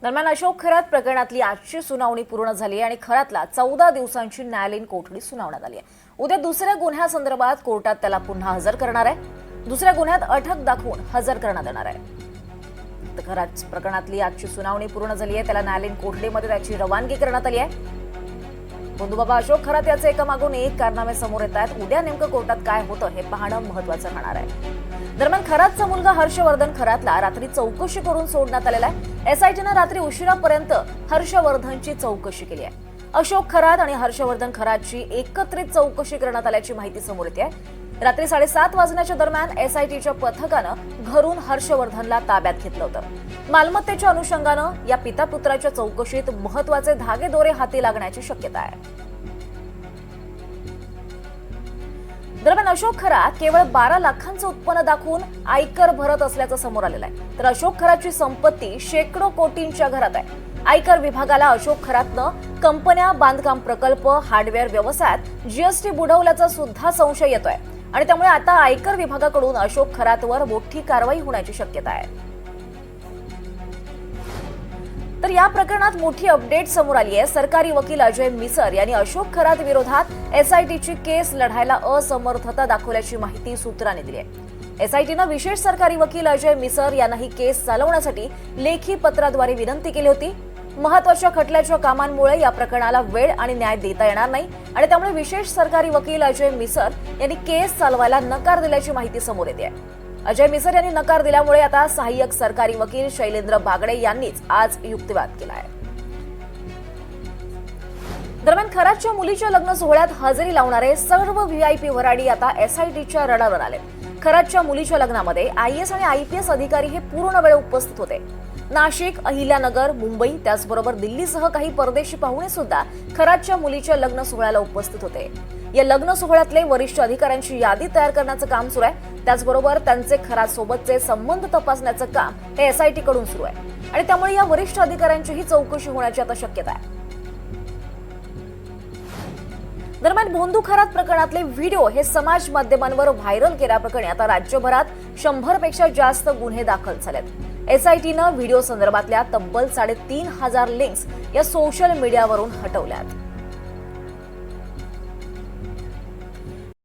दरम्यान अशोक खरात प्रकरणातली आजची सुनावणी पूर्ण झाली आणि खरातला 14 दिवसांची न्यायालयीन कोठडी सुनावण्यात आली आहे। उद्या दुसऱ्या गुन्ह्यासंदर्भात कोर्टात त्याला पुन्हा हजर करणार आहे। दुसऱ्या गुन्ह्यात अटक दाखवून हजर करण्यात येणार आहे। तर खरात प्रकरणातली आजची सुनावणी पूर्ण झाली आहे। त्याला न्यायालयीन कोठडीमध्ये त्याची रवानगी करण्यात आली आहे। बंधुबाबा अशोक खरात याचे एकामागून एक कारनामे समोर येत आहेत। उद्या नेमकं कोर्टात काय होतं हे पाहणं महत्त्वाचं राहणार आहे। दरम्यान खरातचा मुलगा हर्षवर्धन खरातला रात्री चौकशी करून सोडण्यात आलेला आहे। एसआयटीनं रात्री उशिरापर्यंत हर्षवर्धनची चौकशी केली आहे। अशोक खरात आणि हर्षवर्धन खरातची एकत्रित चौकशी करण्यात आल्याची माहिती समोर येते आहे। रात्री 7:30 वाजण्याच्या दरम्यान एसआयटीच्या पथकानं घरून हर्षवर्धनला ताब्यात घेतलं होतं। मालमत्तेच्या अनुषंगानं या पिता-पुत्राच्या चौकशीत महत्त्वाचे धागेदोरे हाती लागण्याची शक्यता आहे। दरम्यान अशोक खरात केवळ 12 लाखांचं उत्पन्न दाखवून आयकर भरत असल्याचं समोर आलेलं आहे। तर अशोक खरातची संपत्ती शेकडो कोटींच्या घरात आहे। आयकर विभागाला अशोक खरातनं कंपन्या, बांधकाम प्रकल्प, हार्डवेअर व्यवसायात जीएसटी बुडवल्याचा सुद्धा संशय येतोय आणि त्यामुळे आता आयकर विभागाकडून अशोक खरातवर मोठी कारवाई होण्याची शक्यता आहे। तर या प्रकरणात मोठी अपडेट समोर आली आहे। सरकारी वकील अजय मिसर यांनी अशोक खरात विरोधात एसआयटीची केस लढायला असमर्थता दाखवल्याची माहिती सूत्रांनी दिली आहे। एसआयटीनं विशेष सरकारी वकील अजय मिसर यांना ही केस चालवण्यासाठी लेखी पत्राद्वारे विनंती केली होती। महत्त्वाच्या खटल्याच्या कामांमुळे या प्रकरणाला वेळ आणि न्याय देता येणार नाही आणि त्यामुळे विशेष सरकारी वकील अजय मिसर यांनी केस चालवायला नकार दिल्याची माहिती समोर येते आहे। अजय मिसर यांनी नकार दिल्यामुळे आता सहाय्यक सरकारी वकील शैलेंद्र बागडे यांनीच आज युक्तिवाद केला आहे। दरम्यान खरातच्या मुलीच्या लग्न सोहळ्यात हजेरी लावणारे सर्व व्हीआयपी वराडी आता एसआयटीच्या रडावर आले। खरातच्या मुलीच्या लग्नामध्ये आयएएस आणि आयपीएस अधिकारी हे पूर्ण वेळ उपस्थित होते। नाशिक, अहिल्यानगर, मुंबई त्याचबरोबर दिल्लीसह काही परदेशी पाहुणे सुद्धा खरातच्या मुलीच्या लग्न सोहळ्याला उपस्थित होते। या लग्न सोहळ्यातले वरिष्ठ अधिकाऱ्यांची यादी तयार करण्याचं काम सुरू आहे। त्याचबरोबर त्यांचे खरात सोबतचे संबंध तपासण्याचं काम हे एसआयटी कडून सुरू आहे आणि त्यामुळे या वरिष्ठ अधिकाऱ्यांचीही चौकशी होण्याची आता शक्यता आहे। दरम्यान भोंदू खरात प्रकरणातले व्हिडिओ हे समाज माध्यमांवर व्हायरल केल्याप्रकरणी आता राज्यभरात 100 पेक्षा जास्त गुन्हे दाखल झालेत। एसआयटीनं व्हिडिओ संदर्भातल्या तब्बल 3,500 लिंक्स या सोशल मीडियावरून हटवल्यात।